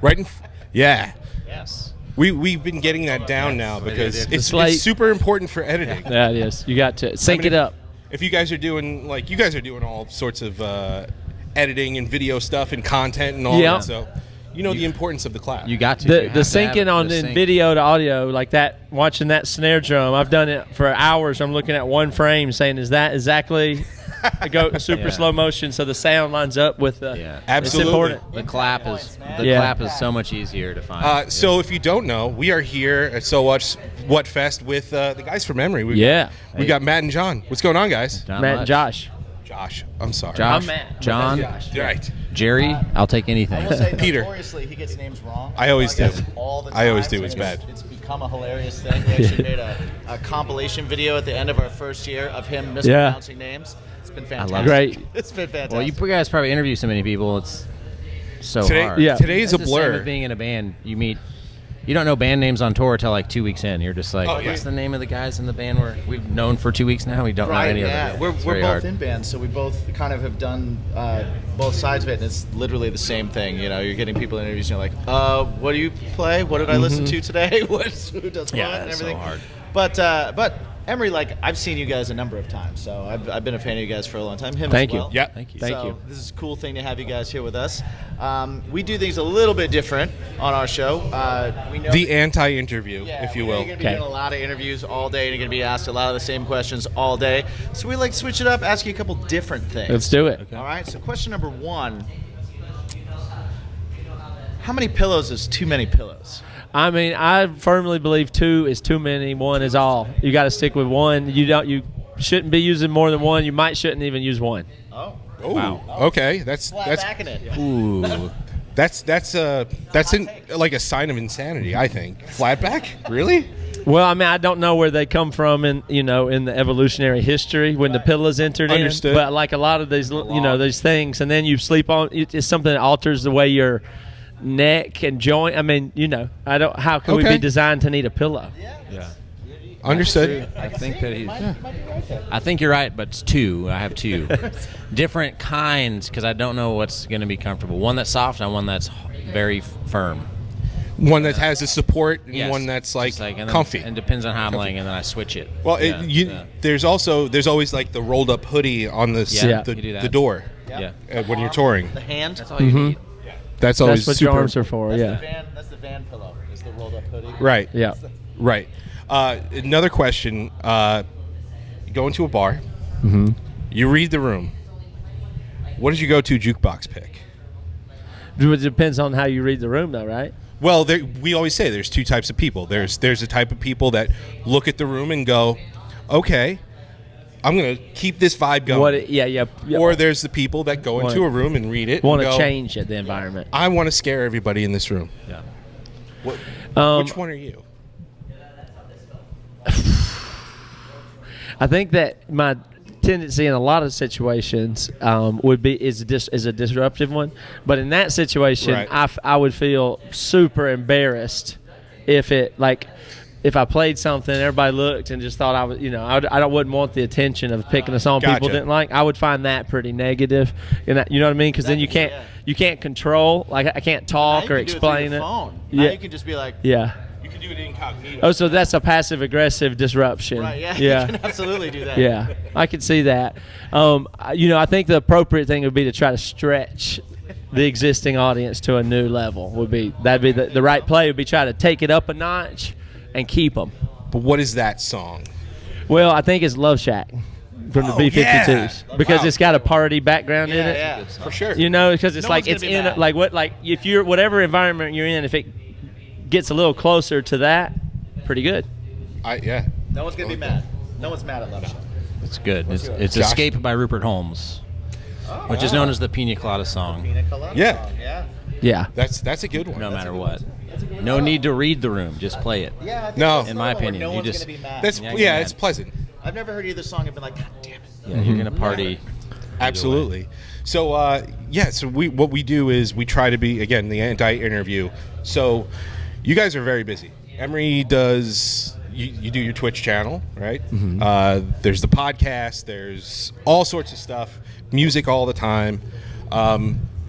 Right in yeah. Yes. We've been getting that down now because it's super important for editing. Yeah, it is. You got to sync it up. If you guys are doing all sorts of editing and video stuff and content and all that, so you know the importance of the clap. You got to. The syncing on in video to audio, like that, watching that snare drum, I've done it for hours. I'm looking at one frame saying, is that exactly go super slow motion so the sound lines up with the absolutely. It's important. The clap is so much easier to find. So if you don't know, we are here at So What Fest with the guys from Emery. We got Matt and John. What's going on, guys? Matt and Josh. Josh, I'm sorry. I'm Matt. John. Right. Jerry, I'll take anything. I will say, Peter. notoriously, he gets names wrong. I always do. All the time. I always do. It's bad. It's become a hilarious thing. We actually made a compilation video at the end of our first year of him mispronouncing names. It's been fantastic. I love Great. It's been fantastic. Well, you guys probably interview so many people. It's so hard. Yeah. Today is That's a the same blur. with being in a band. You don't know band names on tour until like 2 weeks in. You're just like, what's the name of the guys in the band we've known for 2 weeks now? We don't know any of them. We're both in bands, so we both kind of have done both sides of it, and it's literally the same thing. You know, you're getting people in interviews, and you're like, what do you play? What did I listen to today? Who does what? And everything. So hard. But Emery, like, I've seen you guys a number of times, so I've been a fan of you guys for a long time. Him Thank as well. you. Yeah. Thank you. So this is a cool thing to have you guys here with us. We do things a little bit different on our show. We know The anti-interview, if you will. You're going to be doing a lot of interviews all day, and you're going to be asked a lot of the same questions all day. So we like to switch it up, ask you a couple different things. Let's do it. Okay. All right, so question number 1. How many pillows is too many pillows? I mean, I firmly believe 2 is too many. 1 is all. You got to stick with 1. You shouldn't be using more than 1. You shouldn't even use 1. Oh. Wow. Okay, that's Back in it. Ooh. that's like a sign of insanity, I think. Flat back? Really? Well, I mean, I don't know where they come from in the evolutionary history when the pillows entered Understood. in. But like a lot of these, these things, and then you sleep on. It's something that alters the way your neck and joint. I mean, how can we be designed to need a pillow? Yeah. Understood. I think that I think you're right, but it's 2. I have 2 different kinds because I don't know what's going to be comfortable. One that's soft and one that's very firm. One that has a support and Yes. one that's like and then, comfy. And depends on how I'm laying, and then I switch it. Well, there's always like the rolled up hoodie on the you do that. the door Yeah. when you're touring. The hand. That's all you need. That's always That's what super. your arms are for. That's the van pillow. Is the rolled up hoodie. Right. Yeah. Right. Another question. You go into a bar. Mm-hmm. You read the room. What did you go to jukebox pick? It depends on how you read the room, though, right? Well, we always say there's 2 types of people. There's a type of people that look at the room and go, okay, I'm going to keep this vibe going. Yeah. Or there's the people that go into a room and read it. Want and to go, change the environment. I want to scare everybody in this room. Yeah. Which one are you? I think that my tendency in a lot of situations is a disruptive one, but in that situation, Right. I would feel super embarrassed if I played something, everybody looked and just thought I was, I wouldn't want the attention of picking a song people didn't like. I would find that pretty negative, you know what I mean? Because then you can't control, like I can't talk or explain it. Phone. Yeah. Now you can just be like, Yeah. You can do it incognito. Oh, so that's a passive-aggressive disruption. right, yeah. Yeah. You can absolutely do that. Yeah, I could see that. I think the appropriate thing would be to try to stretch the existing audience to a new level. That'd be the right play. Would be try to take it up a notch and keep them. But what is that song? Well, I think it's Love Shack from the B-52s because it's got a party background in it. Yeah. For sure. Because it's No like one's it's gonna be in mad. if you're whatever environment you're in, if it gets a little closer to that, pretty good. No one's gonna be mad. No one's mad at Love Shack. It's good. It's Josh? Escape by Rupert Holmes, which is known as the Pina Colada song. Pina colada Yeah. song, yeah. Yeah. That's a good one. No matter what. No need to read the room. Just play it. Yeah, I think No. that's In the my one where opinion, no you one's just- gonna be mad. That's Yeah, it's pleasant. I've never heard either song and been like, God damn it. Yeah, you're gonna party. Absolutely. So what we do is we try to be, again, the anti-interview. So you guys are very busy. Emery does, you do your Twitch channel, right? Mm-hmm. There's the podcast. There's all sorts of stuff, music all the time.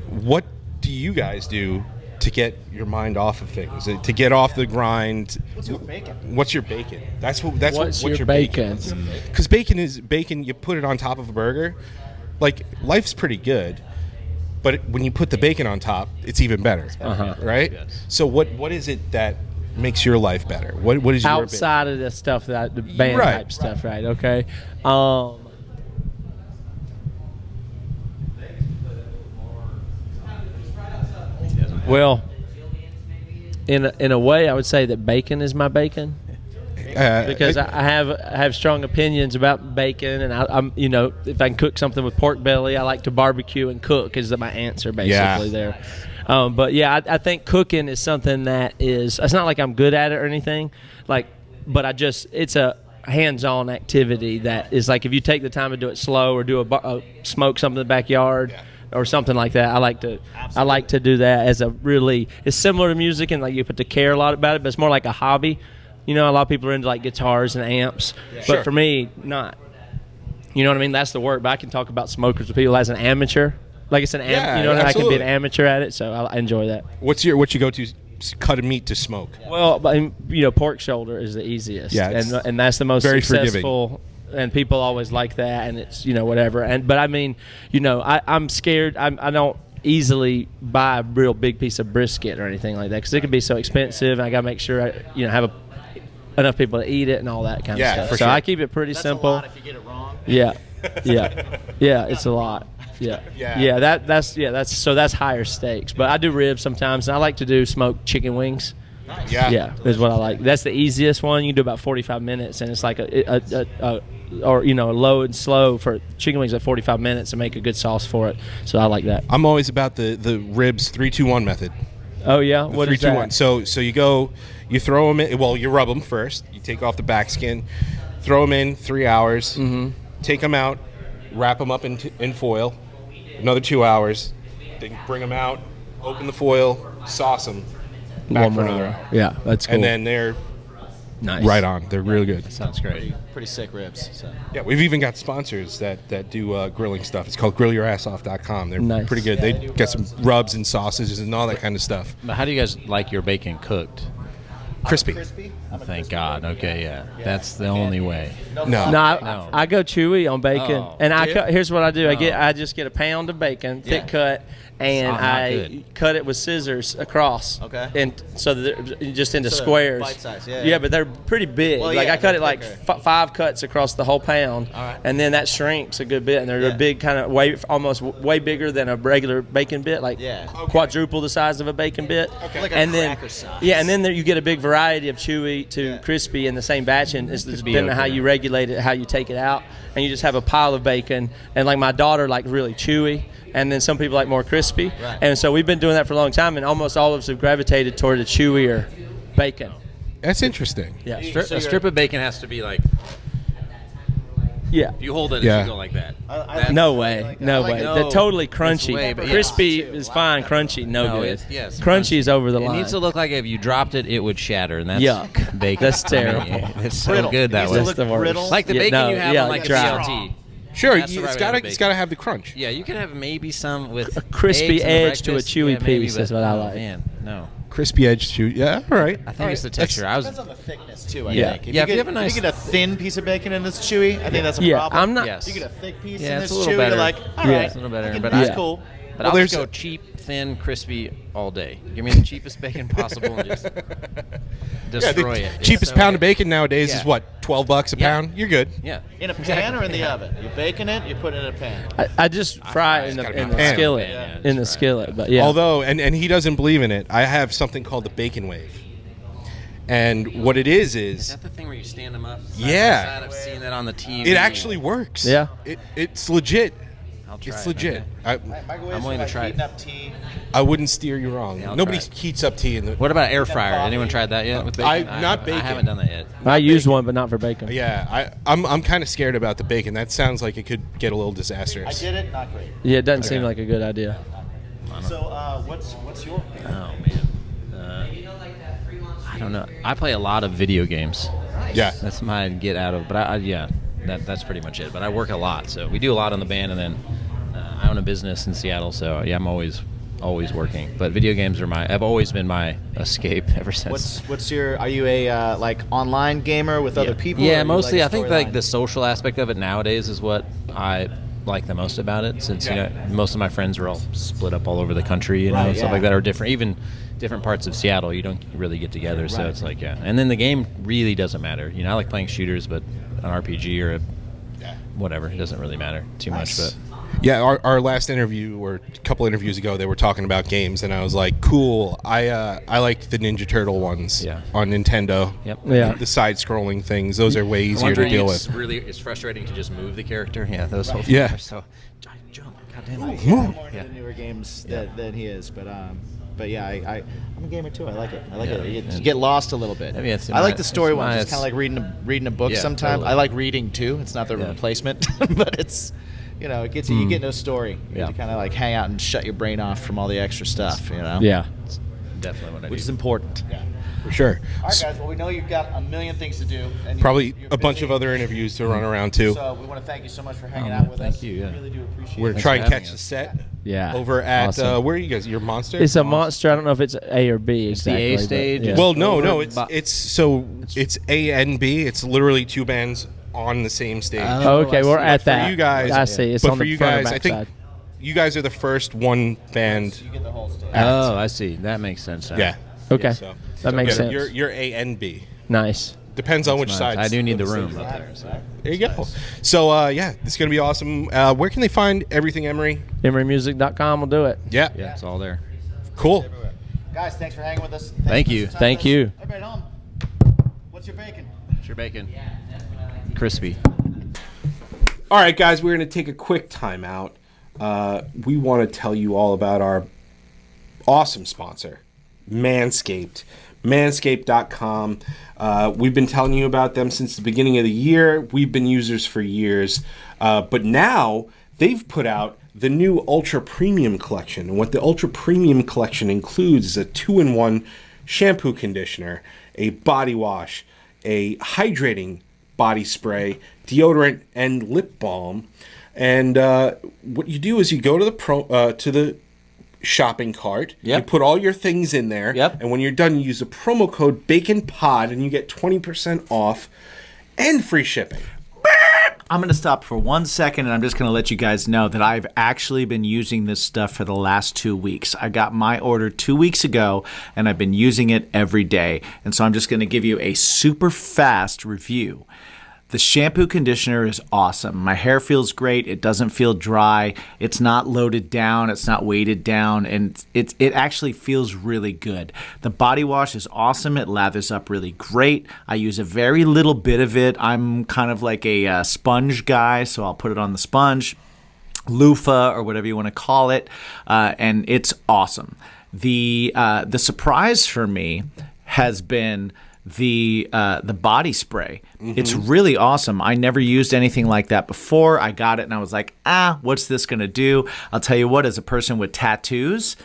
What do you guys do to get your mind off of things, to get off the grind. What's your bacon? What's your bacon? That's What's what your bacon? Because bacon is bacon. You put it on top of a burger. Like, life's pretty good, but when you put the bacon on top, it's even better. Right? Yes. So what is it that makes your life better? What is your outside of the stuff that the band Right. type stuff, right? Okay. Well, in a way, I would say that bacon is my bacon. Because I have strong opinions about bacon, and I'm if I can cook something with pork belly, I like to barbecue and cook is my answer basically there. But yeah, I think cooking is something that is. It's not like I'm good at it or anything, but it's a hands-on activity that is like if you take the time to do it slow or do a smoke something in the backyard. Yeah. Or something like that. I like to do that as a really. It's similar to music and like you put to care a lot about it, but it's more like a hobby. A lot of people are into like guitars and amps, but for me, not. You know what I mean? That's the work. But I can talk about smokers with people as an amateur. Like it's an I can be an amateur at it, so I enjoy that. What's your go-to cut of meat to smoke? Well, pork shoulder is the easiest, and that's the most very successful. Forgiving. And people always like that, and it's whatever. But I mean, I'm scared. I don't easily buy a real big piece of brisket or anything like that because it can be so expensive. And I gotta make sure I have enough people to eat it and all that kind of stuff. For so sure. I keep it pretty simple. A lot if you get it wrong. Yeah, it's a lot. That's higher stakes. But I do ribs sometimes, and I like to do smoked chicken wings. Nice. Yeah, is what I like. That's the easiest one. You can do about 45 minutes, and it's like a low and slow for chicken wings at 45 minutes and make a good sauce for it. So I like that. I'm always about the ribs 3-2-1 method. Oh yeah, what is that? So you throw them in. Well, you rub them first. You take off the back skin, throw them in 3 hours. Mm-hmm. Take them out, wrap them up in foil. Another 2 hours. Then bring them out, open the foil, sauce them. Back for another hour. Yeah, that's cool. And then they're nice. Right on. They're really good. Sounds great. Pretty sick ribs. So. Yeah, we've even got sponsors that do grilling stuff. It's called grillyourassoff.com. They're nice. pretty good. They get some rubs and sausages and all that kind of stuff. But how do you guys like your bacon cooked? Crispy. Thank God. Okay, yeah. That's the only way. No, I go chewy on bacon, and here's what I do. No. I just get a pound of bacon, thick cut, and I cut it with scissors across. Okay. And so that just into squares. Bite size. Yeah, but they're pretty big. Well, I cut it like thicker. 5 cuts across the whole pound, All right. and then that shrinks a good bit, and they're a big kind of almost way bigger than a regular bacon bit, like quadruple the size of a bacon bit. Okay. Like and a then cracker size. and then you get a big variety of chewy to crispy in the same batch, and it's depending on how you regulate it, how you take it out, and you just have a pile of bacon. And like my daughter like really chewy, and then some people like more crispy. Right. And so we've been doing that for a long time, and almost all of us have gravitated toward the chewier bacon. That's interesting. Yeah. A strip of bacon has to be like, Yeah. if you hold it, it Yeah. should go like that. No way. No way. No, They're totally it's crunchy. way, but Crispy yes. is fine. Crunchy, no good. Yes. Crunchy is over the It line. needs to look like if you dropped it, it would shatter, and that's Yuck. bacon. That's terrible. It's so Brittle. good that Needs way. to That's look the worst. brittle. Like the Yeah, bacon no, you have yeah, on like a dry. BLT. Sure, That's the right way to it's bake got to have the crunch. Yeah, you can have maybe some with A crispy eggs and edge to a breakfast. chewy Yeah, maybe, piece but- is what I oh, like. Man, no. Crispy edge too. Yeah, all right. I think it's the texture. I was. Depends on the thickness too. I Yeah. think. Yeah, if you have a nice- if you get a thin piece of bacon and it's chewy, I think that's a Yeah, problem. I'm not. Yes. If you get a thick piece Yeah, and it's it's a little chewy, better. you're like, all Yeah. right, It's a little better, I can- but that's I- cool. But Well, I'll just there's- go cheap, thin, crispy all day. Give me the cheapest bacon possible and just destroy it. It's Cheapest so pound good. of bacon nowadays is Yeah. what, $12 a Yeah. pound? You're good. Yeah. In a pan or in the oven? You're baking it. You put it in a pan. I just fry it It's gotta be in a the pan. skillet. Yeah, In the just fry skillet, but yeah. Although, and he doesn't believe in it, I have something called the bacon wave. And what it is Is that the thing where you stand them up? side by Yeah. side? I've seen that on the TV. it actually works. Yeah. It's legit. I'll try It's it, legit. okay. Microwaves willing for, to try heating it. up tea. I wouldn't steer you wrong. Yeah, I'll Nobody try it. heats up tea in the. What about air fryer? coffee. Anyone tried that yet with I- bacon? not I bacon. haven't done that yet. I used one, but not for bacon. Yeah, I'm kind of scared about the bacon. That sounds like it could get a little I disastrous. did it. Not great. Yeah, it doesn't seem Okay. like a good idea. So what's your? Oh man. I don't know. I play a lot of video games. Yeah. That's my get out of. But that's pretty much it. But I work a lot, so we do a lot on the band, and then I own a business in Seattle. So yeah, I'm always always working. But video games have always been my escape ever since. Are you a like online gamer with other people? Yeah, or mostly. like I think like the social aspect of it nowadays is what I like the most about it, since you know most of my friends are all split up all over the country, stuff like that, or different, even different parts of Seattle. You don't really get together, so it's like and then the game really doesn't matter. I like playing shooters, but an RPG or whatever, it doesn't really matter too much. But yeah, our last interview or a couple interviews ago, they were talking about games, and I was like, cool. I like the Ninja Turtle ones on Nintendo. Yep. Yeah. The side-scrolling things, those are way easier to deal with. It's frustrating to just move the character. Yeah, those whole things Yeah. are so jump. Goddamn. more into the newer games than he is, but yeah, I'm a gamer too. I like it. You get lost a little bit. I mean, it's I like the story it's ones. my- It's kind of like reading a book sometimes. totally. I like reading too. It's not the replacement, but it's it gets you get no story. You get to kind of like hang out and shut your brain off from all the extra stuff. Yeah. Definitely what I Which do. is important. Yeah. For sure. All right, guys. Well, we know you've got a million things to do. And Probably you're a bunch busy. of other interviews to run around too. So we want to thank you so much for hanging out with us. thank you, yeah. We really do appreciate We're it. gonna try and for catch having the us. set Yeah. over at Awesome. where are you guys? Your Monster? It's a monster. I don't know if it's A or B It's the exactly. A but, stage. yeah. Well, no, Over it's A and B. It's literally two bands on the same stage. Oh, okay, we're at for that. you guys, I see. It's but on for the you front and guys, I back think side. you guys are the first one band. You get the whole stage. Oh, I see. That makes sense. Now. Yeah. Okay. So That makes sense. You're A and B. Nice. Depends on which Nice. side. I do need the room up there. So. There you go. So yeah, it's gonna be awesome. Where can they find everything, Emery? EmeryMusic.com will do it. Yeah. Yeah, it's all there. Cool. Guys, thanks for hanging with us. Thank for you. spending time Thank with us. you. Everybody at home. What's your bacon? It's your bacon. Crispy. All right, guys, we're going to take a quick time out. We want to tell you all about our awesome sponsor, Manscaped. Manscaped.com. We've been telling you about them since the beginning of the year. We've been users for years. But now they've put out the new Ultra Premium Collection. And what the Ultra Premium Collection includes is a 2-in-1 shampoo conditioner, a body wash, a hydrating body spray, deodorant, and lip balm. And what you do is you go to the shopping cart. Yep. You put all your things in there. Yep. And when you're done, you use the promo code BACONPOD, and you get 20% off and free shipping. I'm going to stop for 1 second, and I'm just going to let you guys know that I've actually been using this stuff for the last 2 weeks. I got my order 2 weeks ago, and I've been using it every day. And so I'm just going to give you a super fast review. The shampoo conditioner is awesome. My hair feels great. It doesn't feel dry. It's not loaded down. It's not weighted down. And it actually feels really good. The body wash is awesome. It lathers up really great. I use a very little bit of it. I'm kind of like a sponge guy, so I'll put it on the sponge, loofah, or whatever you want to call it. And it's awesome. The surprise for me has been the body spray. It's really awesome. I never used anything like that before. I got it and I was like, what's this gonna do? I'll tell you what, as a person with tattoos,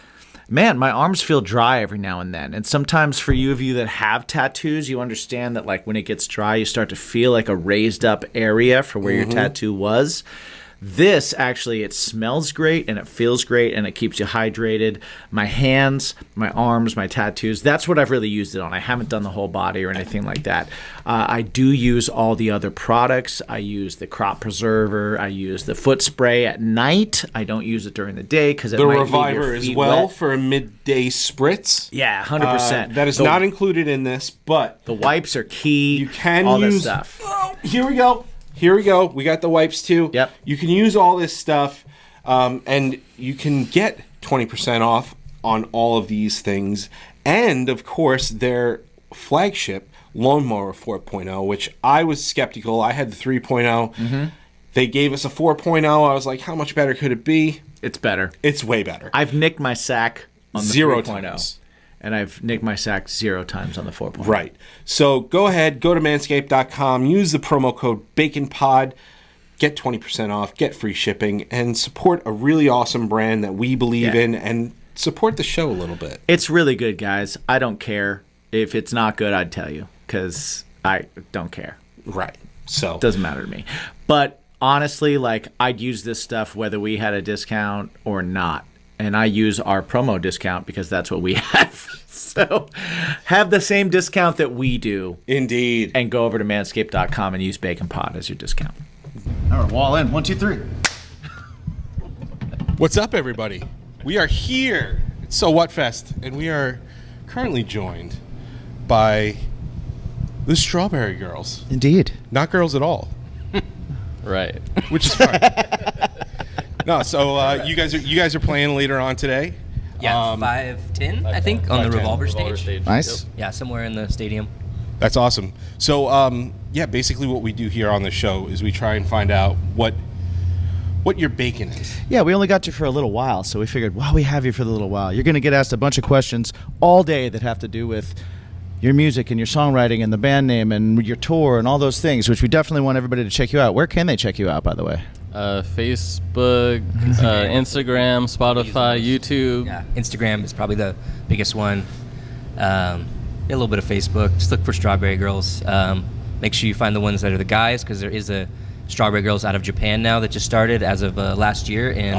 man, my arms feel dry every now and then. And sometimes for you that have tattoos, you understand that like when it gets dry, you start to feel like a raised up area for where your tattoo was. This actually, it smells great and it feels great and it keeps you hydrated. My hands, my arms, my tattoos, that's what I've really used it on. I haven't done the whole body or anything like that. I do use all the other products. I use the crop preserver. I use the foot spray at night. I don't use it during the day because The Reviver as well for a midday spritz. Yeah, 100%. That is not included in this, but the wipes are key. you can all use that stuff. Oh, here we go. We got the wipes too. Yep. You can use all this stuff, and you can get 20% off on all of these things. And of course, their flagship Lawnmower 4.0, which I was skeptical. I had the 3.0. They gave us a 4.0. I was like, how much better could it be? It's better. It's way better. I've nicked my sack on the 0 3.0. times. And I've nicked my sack 0 times on the 4.0. Right. So go ahead, go to manscaped.com, use the promo code BACONPOD, get 20% off, get free shipping, and support a really awesome brand that we believe in, and support the show a little bit. It's really good, guys. I don't care. If it's not good, I'd tell you because I don't care. Right. So It doesn't matter to me. But honestly, like, I'd use this stuff whether we had a discount or not. and I use our promo discount because that's what we have. So have the same discount that we do. Indeed. And go over to manscaped.com and use Bacon Pod as your discount. All right, wall in. 1, 2, 3. What's up, everybody? We are here. It's So What Fest, and we are currently joined by the Strawberry Girls. Indeed. Not girls at all. Right. Which is fine. No, so you guys are playing later on today. Yeah, 5:10, I think, on the 5:10. Revolver stage. Nice. Yep. Yeah, somewhere in the stadium. That's awesome. So, yeah, basically what we do here on the show is we try and find out what your bacon is. Yeah, we only got you for a little while, so we figured while we have you for the little while, you're going to get asked a bunch of questions all day that have to do with your music and your songwriting and the band name and your tour and all those things, which we definitely want everybody to check you out. Where can they check you out, by the way? Facebook, Instagram, Spotify, YouTube. Yeah, Instagram is probably the biggest one. A little bit of Facebook. Just look for Strawberry Girls. Make sure you find the ones that are the guys, because there is a Strawberry Girls out of Japan now that just started as of last year. And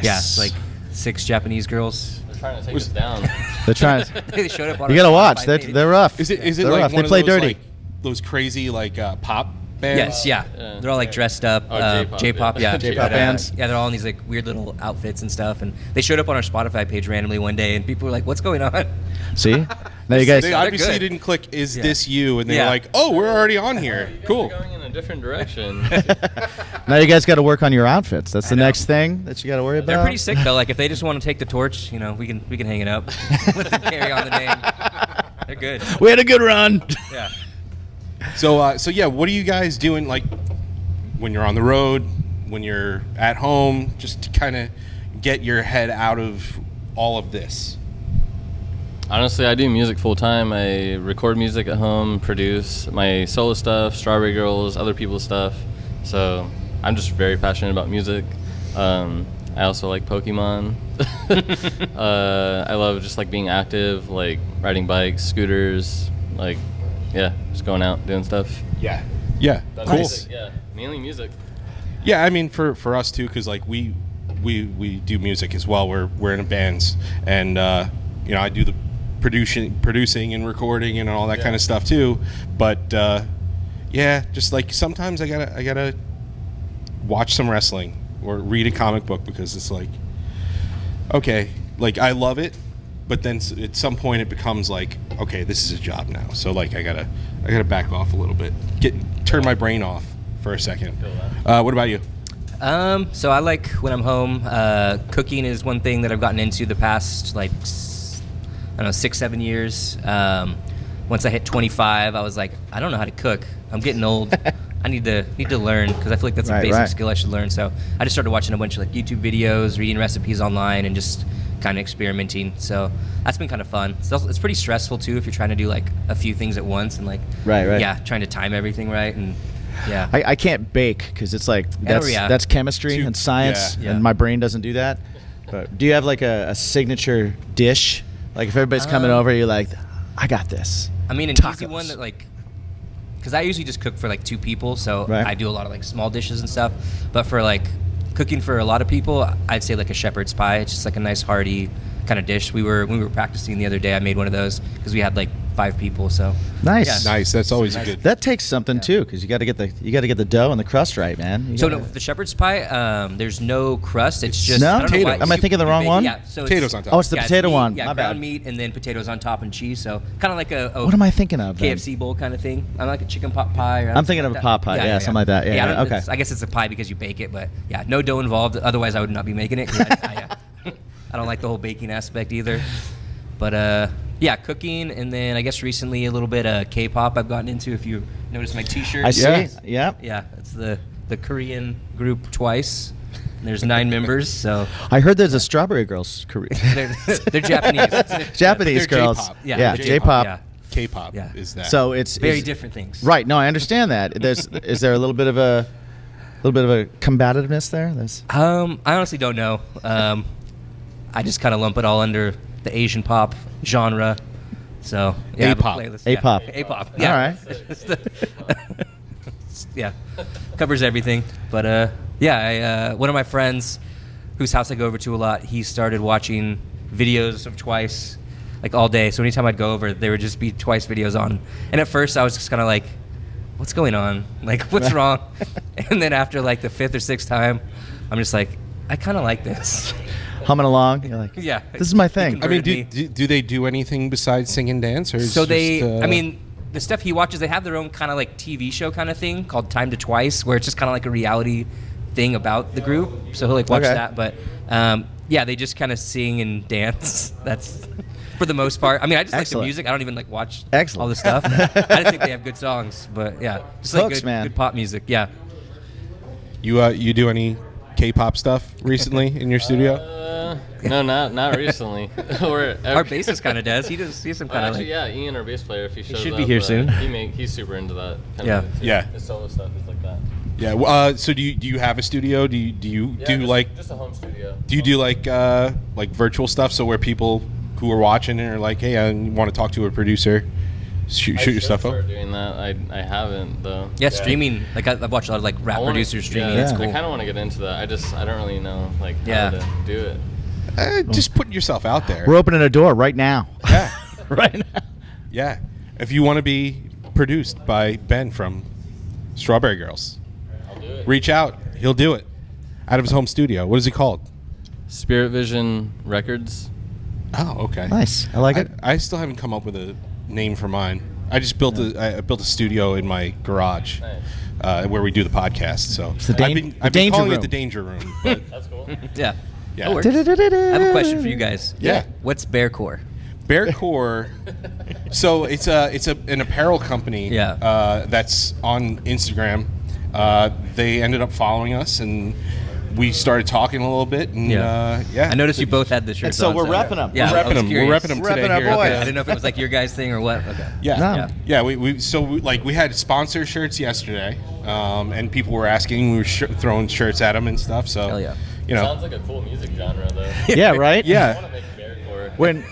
yeah, it's like 6 Japanese girls. They're trying to take us down. They're trying. They showed up on You our got to watch. Spotify They're, page. they're rough. Is it They're like rough. one They of play those, dirty. like, those crazy pop bands? Yes, yeah. Yeah. They're all like dressed up. Oh, J-pop, yeah. J-pop bands. Yeah, they're all in these like weird little outfits and stuff. And they showed up on our Spotify page randomly one day, and people were like, "What's going on?" See? Now you guys. They they're obviously good. didn't click, is Yeah. this you? And they're Yeah. like, oh, we're already on here. Cool. We're going in a different direction. Now you guys got to work on your outfits. That's the I know. next thing that you got to worry about. They're pretty sick though. Like if they just want to take the torch, we can hang it up. Let them carry on the name. They're good. We had a good run. Yeah. So yeah, what are you guys doing, like, when you're on the road, when you're at home, just to kind of get your head out of all of this? Honestly, I do music full time. I record music at home, produce my solo stuff, Strawberry Girls, other people's stuff. So I'm just very passionate about music. I also like Pokemon. I love just like being active, like riding bikes, scooters, like just going out doing stuff. Yeah, That's cool. music, yeah, mainly music. Yeah, I mean, for us too, because like we do music as well. We're in a bands, and I do the producing and recording and all that kind of stuff too. But yeah, just like sometimes I gotta watch some wrestling or read a comic book, because it's like, okay, like I love it, but then at some point it becomes like, okay, this is a job now. So like I gotta back off a little bit, turn my brain off for a second. What about you? So I like when I'm home. Cooking is one thing that I've gotten into the past, like, 6-7 years. Once I hit 25, I was like, I don't know how to cook. I'm getting old. I need to learn, because I feel like that's a basic skill I should learn. So I just started watching a bunch of like YouTube videos, reading recipes online, and just kind of experimenting. So that's been kind of fun. It's pretty stressful too if you're trying to do like a few things at once, and like trying to time everything right. And yeah, I can't bake because it's like that's chemistry and science, Yeah. and my brain doesn't do that. But do you have like a signature dish? Like if everybody's coming over, you're like, I got this. I mean, an easy one that like, because I usually just cook for like 2 people, so I do a lot of like small dishes and stuff. But for like cooking for a lot of people, I'd say like a shepherd's pie. It's just like a nice hearty kind of dish. We were practicing the other day. I made one of those because we had like 5 people. So Nice. Nice. That's always a good. That takes something too, because you got to get the dough and the crust right, man. So no, the shepherd's pie, there's no crust. It's just No? I don't know why. Potatoes. Am I thinking the wrong one? Yeah, so Potatoes on top. Oh, it's the potato meat, one. Yeah, My ground bad. meat and then potatoes on top and cheese. So kind of like a What am I thinking of? then? KFC bowl kind of thing. I'm like a chicken pot pie. Or I'm thinking of a like pot pie. that. Yeah, something like that. Yeah, I don't- okay. I guess it's a pie because you bake it, but yeah, no dough involved. Otherwise, I would not be making it. 'Cause I don't like the whole baking aspect either. But yeah, cooking, and then I guess recently a little bit of K-pop I've gotten into. If you notice my T-shirt, I see. Yeah. Yeah. yeah, it's the Korean group Twice. And there's 9 members, so I heard there's a Strawberry Girls Korea. they're Japanese. Japanese They're girls. J-pop. Yeah, Yeah, they're J-pop. yeah. K-pop Yeah. is that. So it's Very is- different things. Right. No, I understand that. Is there a little bit of a combativeness there? I honestly don't know. I just kind of lump it all under the Asian pop genre. So yeah, I have a A-pop. playlist. A-pop. Yeah. A-pop. Yeah. All right. Yeah, covers everything. But yeah, one of my friends, whose house I go over to a lot, he started watching videos of Twice like all day. So anytime I'd go over, there would just be Twice videos on. And at first I was just kind of like, what's going on? Like, what's wrong? And then after like the 5th or 6th time, I'm just like, I kind of like this. Humming along. You're like, Yeah. this is my thing. I mean, converted do they do anything besides sing and dance? Or is So they, just, I mean, the stuff he watches, they have their own kind of like TV show kind of thing called Time to Twice, where it's just kind of like a reality thing about the group. So he'll like watch Okay. that. But yeah, they just kind of sing and dance. That's for the most part. I mean, I just like the Excellent. music. I don't even like watch Excellent. all the stuff. I just think they have good songs. But yeah, just like Hooks, man. good pop music. Yeah. you do any K-pop stuff recently in your studio? No, not recently. Our bassist kind of does. He does. He's some kind of Actually, like. yeah, Ian, our bass player, if he shows should up, be here soon. He's super into that. Kind Yeah. of thing, too. Yeah. His solo stuff is like that. Yeah. So do you have a studio? Do you Yeah, do just, like just a home studio? do you do like virtual stuff? So where people who are watching and are like, hey, I want to talk to a producer, shoot your stuff up. I doing that. I haven't though. Yeah, streaming. Like I've watched a lot of like rap producers streaming. Yeah, It's I cool. kind of want to get into that. I don't really know like Yeah. how to do it. Just putting yourself out there. We're opening a door right now. Yeah. right now. Yeah. If you want to be produced by Ben from Strawberry Girls, I'll do it. reach out. He'll do it out of his home studio. What is it called? Spirit Vision Records. Oh, okay. Nice. I like it. I still haven't come up with a name for mine. I just built I built a studio in my garage where we do the podcast. So the I've been danger calling room. it the danger room. But That's cool. Yeah. yeah. That works. I have a question for you guys. Yeah. What's Bearcore? Bearcore. So it's an apparel company. Yeah. That's on Instagram. They ended up following us and we started talking a little bit. And, yeah. I noticed you both had the shirts so on. we're repping them. Yeah, We're I repping was them. We're curious. repping them Repping today our here at boys. the- I didn't know if it was like your guys' thing or what. Okay. Yeah, No. yeah. We had sponsor shirts yesterday, and people were asking. We were throwing shirts at them and stuff. So, Hell yeah. you know, Sounds like a cool music genre though. Yeah, right? I yeah, want to make Bearcore. When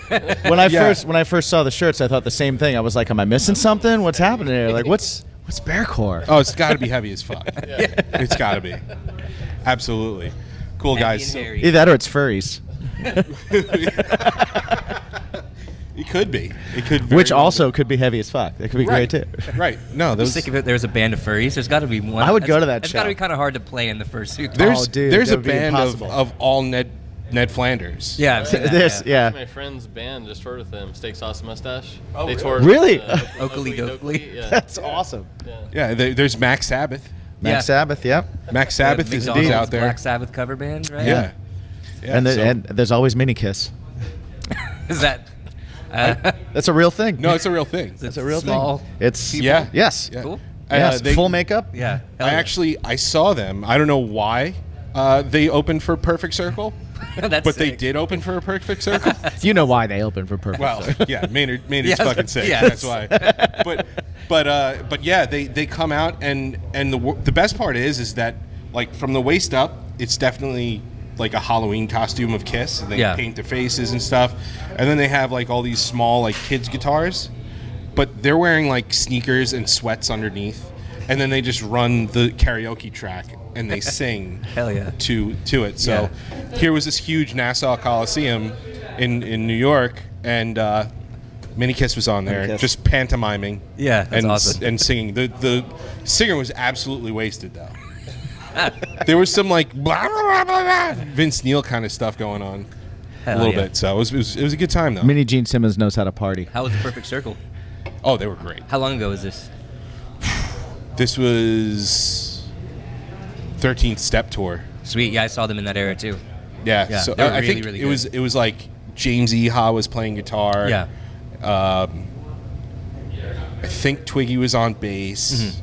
I Yeah. when I first saw the shirts, I thought the same thing. I was like, am I missing something? What's happening here? Like, what's Bearcore? Oh, it's got to be heavy as fuck. It's got to be. Absolutely. Cool guys. Andy and Harry. Either that or it's furries. It could be. It could. Very Which well also could be heavy as fuck. That could be be. right. great too. Right. No, Just those. think of it. There's a band of furries. There's got to be one. I would go to that It's got to show. be kind of hard to play in the fursuit. There's Oh, dude, there's that a would be band impossible. of all Ned Flanders. Yeah, I've seen that, This, yeah. yeah. My friend's band just toured with them, Steak Sauce Mustache. Oh, they really? toured Really? with, Oakley Doakley. Yeah. That's awesome. Yeah. Yeah. There's Max Sabbath. Max Yeah. Sabbath, yep. Max Sabbath The is McDonald's out there. Black Sabbath cover band, right? Yeah. Yeah, and, so- and there's always Mini Kiss. Is that? That's a real thing. no, it's a real thing. It's a real small thing. It's Yeah. Yes. Yeah. Cool. Yes. They- Full makeup. Yeah. Hell yeah. I saw them. I don't know why they opened for Perfect Circle, That's but they sick. did open for a Perfect Circle. You know why they open for Perfect. Well, yeah, Maynard's Yeah, fucking sick. yeah. That's why. But yeah, they come out and the best part is that like from the waist up, it's definitely like a Halloween costume of Kiss, and they Yeah. paint their faces and stuff, and then they have like all these small like kids guitars, but they're wearing like sneakers and sweats underneath, and then they just run the karaoke track and they sing Hell yeah. to it. So here was this huge Nassau Coliseum in New York, and Mini Kiss was on there, Kiss. just pantomiming. Yeah, that's and awesome. and singing. The singer was absolutely wasted though. There was some like blah, blah, blah, blah, Vince Neil kind of stuff going on Hell a little yeah. bit. So it was a good time though. Mini Gene Simmons knows how to party. How was the Perfect Circle? Oh, they were great. How long ago was this? This was 13th Step Tour. Sweet. Yeah, I saw them in that era too. Yeah. Yeah, So they were I really, think really it was like James Eha was playing guitar. Yeah. I think Twiggy was on bass.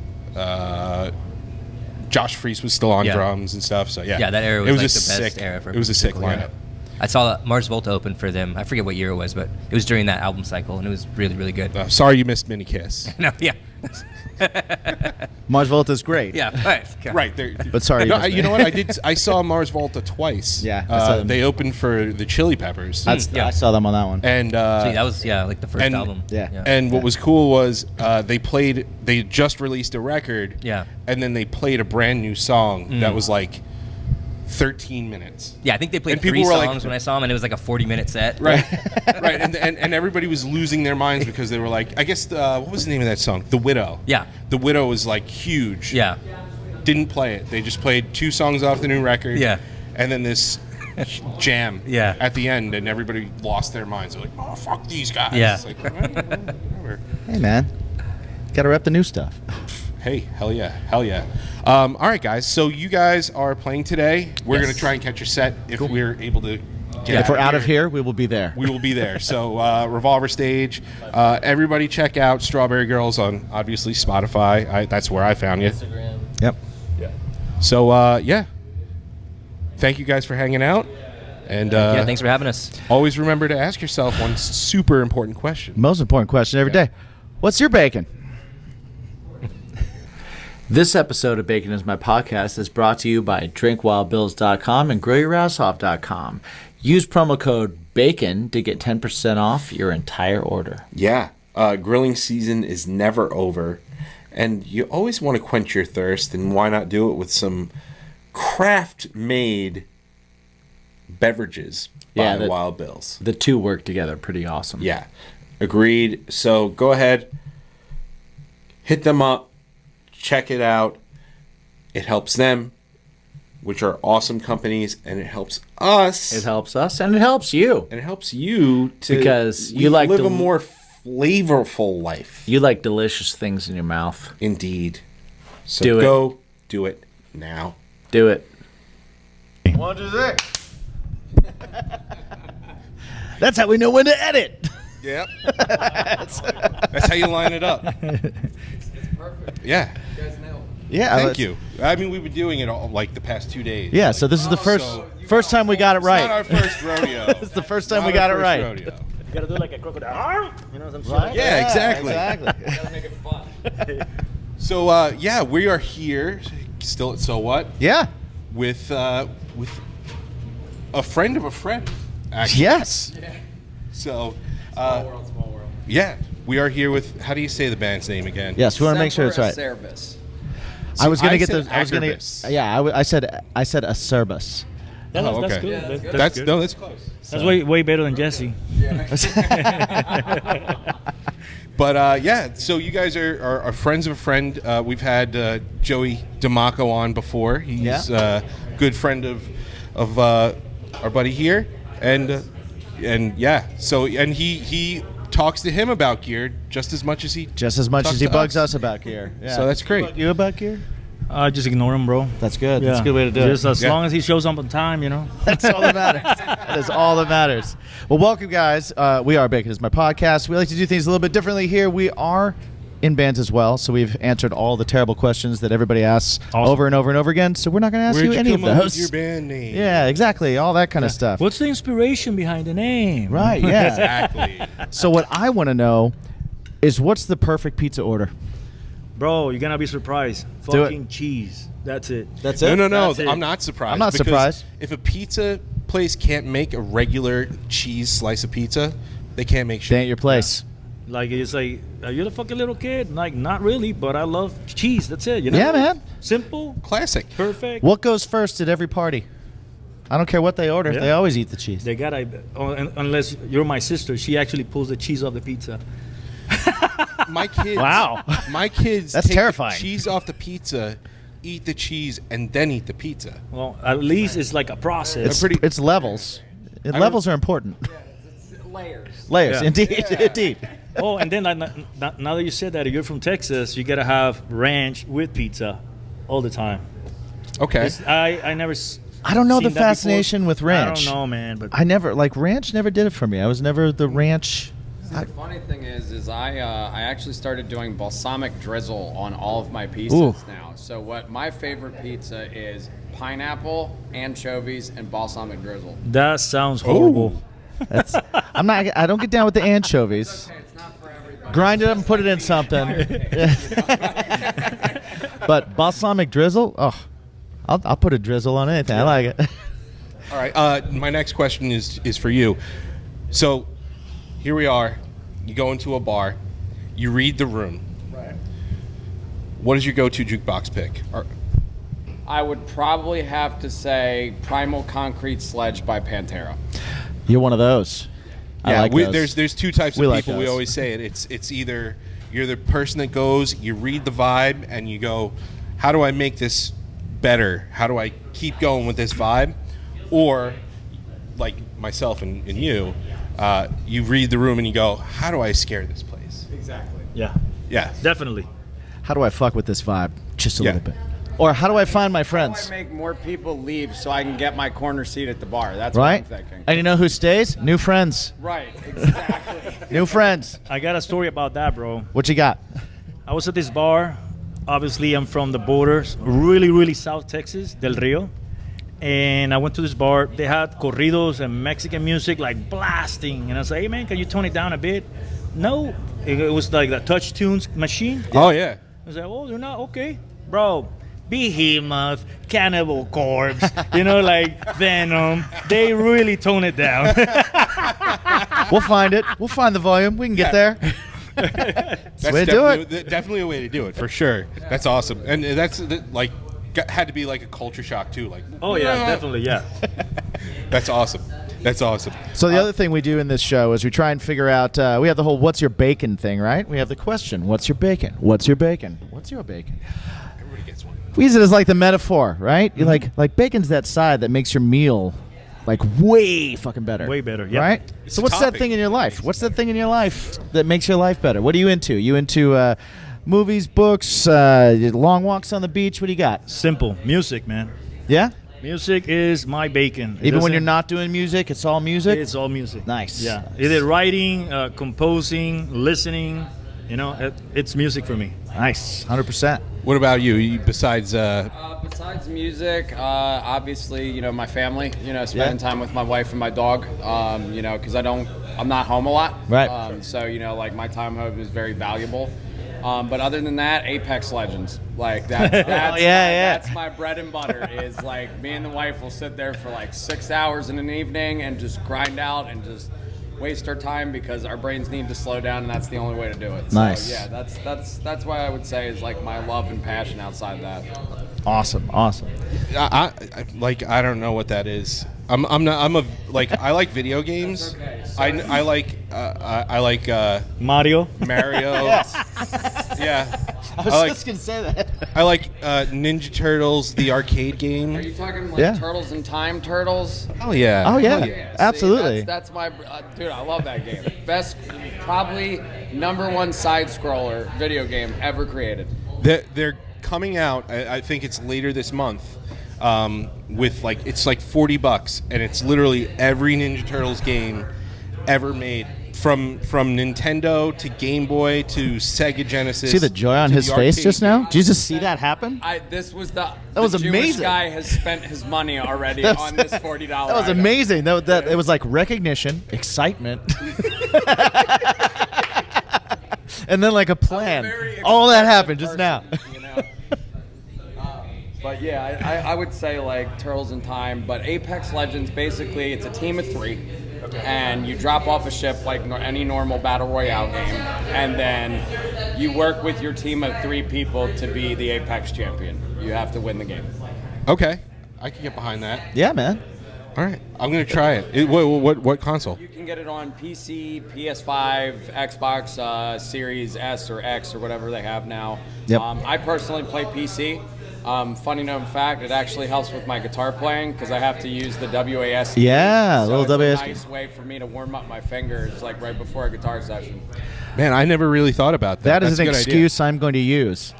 Josh Freese was still on Mm-hmm. Yeah. drums and stuff. So yeah, Yeah, that era was it like a the best sick, era for It was a sick Circle, yeah. lineup. I saw Mars Volta open for them. I forget what year it was, but it was during that album cycle, and it was really, really good. Sorry you missed Mini Kiss. No, yeah. Mars Volta's great. Yeah, right. Okay. Right there. But sorry, No, you missed you me. know what? I saw Mars Volta twice. Yeah, I saw them. They opened for the Chili Peppers. Yeah. I saw them on that one. and Sweet, that was like the first and- album. Yeah. and what was cool was they just released a record. Yeah. And then they played a brand new song that was like 13 minutes. Yeah, I think they played And people 3 were like- songs when I saw them, and it was like a 40-minute set. Right, right, and everybody was losing their minds because they were like, I guess what was the name of that song? The Widow. Yeah. The Widow was like huge. Yeah. Didn't play it. They just played 2 songs off the new record. Yeah. And then this jam. Yeah. At the end, and everybody lost their minds. They're like, oh, fuck these guys. Yeah. It's like, whatever. Hey, man. Got to rep the new stuff. Hey, hell yeah, hell yeah. All right, guys. So you guys are playing today. We're Yes. going to try and catch your set if we're able to get If we're out of here, we will be there. We will be there. So Revolver Stage. Everybody check out Strawberry Girls on, obviously, Spotify. That's where I found you. Instagram. Yep. So, yeah. Thank you guys for hanging out. And Yeah, thanks for having us. always remember to ask yourself one super important question. Most important question every day. What's your bacon? This episode of Bacon is My Podcast is brought to you by drinkwildbills.com and grillyourassoff.com. Use promo code BACON to get 10% off your entire order. Yeah. Grilling season is never over. And you always want to quench your thirst, and why not do it with some craft-made beverages by Wild Bills. The two work together pretty awesome. Yeah, agreed. So go ahead, hit them up, check it out. It helps them, which are awesome companies, and it helps us. It helps us and it helps you. And it helps you to Because you like live to a more flavorful life. You like delicious things in your mouth. Indeed. So Do it. go do it now. Do it. 1, 2, 3. That's how we know when to edit. Yep. That's how you line it up. It's perfect. Yeah. You guys nailed it. Yeah. Thank you. I mean, we've been doing it all like the past 2 days. Yeah, so this is the first time we got it It's right. not our first rodeo. It's the first time Not we got our it first right. rodeo. You gotta do like a crocodile. You know, some shit Right? like Yeah, exactly. Exactly. Gotta make it fun. So yeah, we are here still at So What Yeah. with a friend of a friend. Actually. Yes. So Small world. yeah, we are here with. How do you say the band's name again? Yes, we want to make sure it's right. Acerbus. I was gonna I get said the. I was gonna. Acerbus. Yeah, I said Acerbus. that. Oh, That's okay. good. Yeah, that's good. That's good. no, that's close. That's way better than Jesse. But yeah, so you guys are friends of a friend. We've had Joey DeMacco on before. He's a good friend of our buddy here, and yeah. So and he talks to him about gear just as much as he talks he to bugs us about gear. Yeah. So that's great. You about gear? Just ignore him, bro. That's good. That's a good way to do Just it. as Yeah. long as he shows up on time, you know. That's all that matters. That is all that matters. Well, welcome, guys. We are Bacon is My Podcast. We like to do things a little bit differently here. We are in bands as well, so we've answered all the terrible questions that everybody asks over and over and over again. So we're not going to ask Where'd you you any of come up with those. your band name? Yeah, exactly. All that kind of stuff. What's the inspiration behind the name? Right. Yeah. Exactly. So what I want to know is what's the perfect pizza order? Bro, you're gonna be surprised. Do it. Fucking cheese. That's it. That's No. That's it. I'm not surprised. I'm not because surprised. If a pizza place can't make a regular cheese slice of pizza, they can't make They shit. ain't your place. Like it's like, are you the fucking little kid? Like, not really, but I love cheese. That's it. You know. Yeah, man. Simple, Classic. perfect. What goes first at every party? I don't care what they order. Yeah. They always eat the cheese. They gotta, unless you're my sister, she actually pulls the cheese off the pizza. My kids. Wow. My kids. That's take terrifying. The cheese off the pizza, eat the cheese, and then eat the pizza. Well, at least it's like a process. It's levels. Levels are important. Layers. Layers, Yeah. indeed, indeed. Oh, and then now that you said that, if you're from Texas, you gotta have ranch with pizza all the time. Okay. I never. I don't know seen the that before. fascination with ranch. I don't know, man, but I never ranch never did it for me. I was never the ranch. The funny thing is I actually started doing balsamic drizzle on all of my pizzas Ooh. now. So what my favorite pizza is pineapple, anchovies, and balsamic drizzle. that sounds horrible. That's I don't get down with the anchovies. Okay, it's not for everybody. Grind it up and put it in something. But balsamic drizzle, I'll put a drizzle on anything. I like it. All right. My next question is for you. So, here we are. You go into a bar. You read the room. Right. What is your go-to jukebox pick? I would probably have to say Primal Concrete Sledge by Pantera. You're one of those. I Yeah, like those. there's two types We of like people. We those. always say it. It's either you're the person that goes, you read the vibe, and you go, how do I make this better? How do I keep going with this vibe? Or, like myself and you, you read the room and you go, how do I scare this place? Exactly. Yeah, Yeah. definitely. How do I fuck with this vibe just a Yeah. little bit? Or how do I find my How do friends? I make more people leave so I can get my corner seat at the bar? That's Right? what I'm thinking. And you know who stays? New friends. Right, exactly. New friends. I got a story about that, bro. What you got? I was at this bar. Obviously, I'm from the borders, really South Texas, Del Rio. And I went to this bar. They had corridos and Mexican music like blasting. And I was like, hey, man, can you tone it down a bit? No. It was like the touch tunes machine. Oh, yeah. I was like, oh, you're not? Okay. Bro, Behemoth, Cannibal Corpse, like Venom. They really tone it down. We'll find it. We'll find the volume. We can get there. That's way to do definitely a way to do it, for sure. That's awesome. And that's, like, had to be like a culture shock, too. Like, Oh, yeah, definitely, yeah. That's awesome. That's awesome. So the other thing we do in this show is we try and figure out. We have the whole "What's your bacon" thing, right? We have the question: What's your bacon? What's your bacon? What's your bacon? Everybody gets one. We use it as like the metaphor, right? You like bacon's that side that makes your meal like way fucking better. Way better, yeah. Right? It's So a what's that topping. thing in your life? What's that thing in your life that makes your life better? What are you into? You into movies, books, long walks on the beach? What do you got? Simple. Music, man. Yeah? Music is my bacon. It Even when doesn't- you're not doing music, it's all music? It's all music. Nice. Yeah. Either writing, composing, listening. It's music for me. Nice. 100%. What about you? Besides, Besides music, obviously, my family, spending time with my wife and my dog, because I'm not home a lot. Right. So, like my time home is very valuable. But other than that, Apex Legends, like that's my bread and butter. Is like me and the wife will sit there for like 6 hours in an evening and just grind out and just waste our time because our brains need to slow down, and that's the only way to do it. Nice. So, yeah, that's why I would say is like my love and passion outside of that. Awesome. I don't know what that is. I like video games. I like Mario. Mario. Yeah. I was just going to say that. I like Ninja Turtles, the arcade game. Are you talking like Yeah. Turtles in Time Turtles? Oh yeah. Oh, yeah. See, Absolutely. that's my dude. I love that game. Best, probably #1 side scroller video game ever created. They're coming out. I think it's later this month. With it's like $40, and it's literally every Ninja Turtles game ever made, from Nintendo to Game Boy to Sega Genesis. See the joy on to his the face arcade just now? game. Did you just see that happen? This was the was Jewish amazing. guy has spent his money already That was- on this $40. That was item. amazing. That it was like recognition, excitement, and then like a plan. Very All that expressive happened just person, now. you know? But yeah, I would say like Turtles in Time. But Apex Legends, basically, it's a team of 3. And you drop off a ship like any normal battle royale game, and then you work with your team of 3 people to be the Apex champion. You have to win the game. Okay, I can get behind that. Yeah, man. All right, I'm gonna try it. What console? You can get it on PC, PS5, Xbox Series S or X or whatever they have now. Yep. I personally play PC. Funny known fact, it actually helps with my guitar playing because I have to use the WASD. Yeah, so little it's WASD. a nice way for me to warm up my fingers, like right before a guitar session. Man, I never really thought about that. That is That's an a good idea. excuse I'm going to use.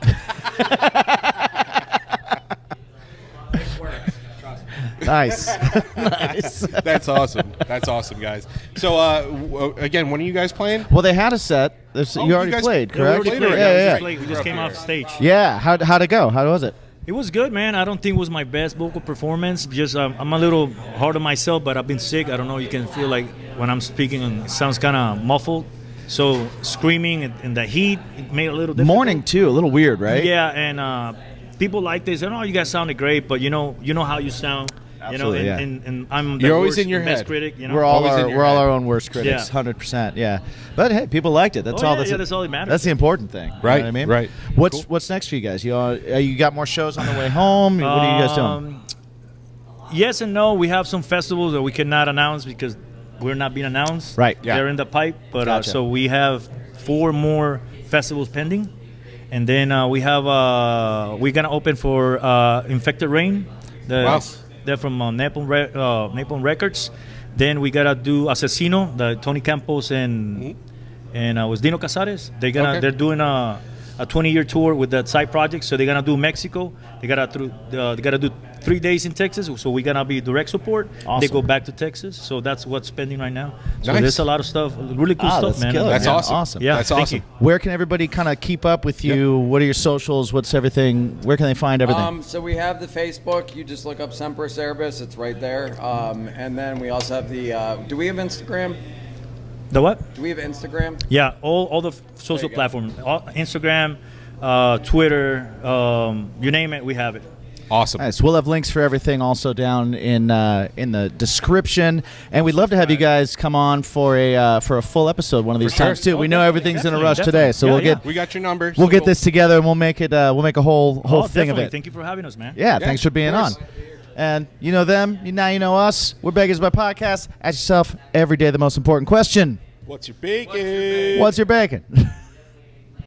Nice. Nice. That's awesome. That's awesome, guys. So again, when are you guys playing? Well, they had a set. You you already guys- played, yeah, correct? we already played. Yeah, We yeah. just came off stage. Yeah. How'd it go? How was it? It was good, man. I don't think it was my best vocal performance. Just I'm a little hard on myself, but I've been sick. I don't know. You can feel like when I'm speaking, it sounds kind of muffled. So screaming in the heat, it made it a little difficult. Morning too, a little weird, right? Yeah, and people like this. Oh, you guys sounded great, but you know how you sound. Absolutely, yeah. And I'm the You're always worst, in your the best head. critic. You know, We're all Always in our, your we're all head. our own worst critics, Yeah. 100%. Yeah, but hey, people liked it. That's Oh, all. yeah, that's all that matters. That's the important thing. Right, You know what I mean? right. What's next for you guys? You got more shows on the way home? What are you guys doing? Yes and no. We have some festivals that we cannot announce because we're not being announced. Right, yeah. They're in the pipe. But Gotcha. so we have 4 more festivals pending, and then we're gonna open for Infected Rain. They're from Napalm Records. Then we gotta do Asesino, the Tony Campos and was Dino Casares. They're doing a 20-year tour with that side project. So they're gonna do Mexico. They gotta do 3 days in Texas. So we're gonna be direct support. Awesome. They go back to Texas. So that's what's pending right now. So Nice. there's a lot of stuff, really cool stuff, that's man. killer, That's man. awesome. Yeah, That's thank awesome. you. Where can everybody kind of keep up with you? What are your socials? What's everything? Where can they find everything? So we have the Facebook. You just look up Semper Acerbus. It's right there. And then we also have the. Do we have Instagram? The what? Do we have Instagram? Yeah, all the social go. platforms, Instagram, Twitter, you name it, we have it. Awesome. Nice. We'll have links for everything also down in the description, and we'd love to have you guys come on for a full episode one of these For sure. times too. We know everything's in a Definitely, rush today, so definitely. we'll Yeah, We got your numbers. we'll so get this together and we'll make it a whole thing of Definitely. it. Thank you for having us, man. Yeah, thanks for being on. course. And you know them, now you know us. We're Beggars by Podcast. Ask yourself every day the most important question: What's your bacon? What's your bacon?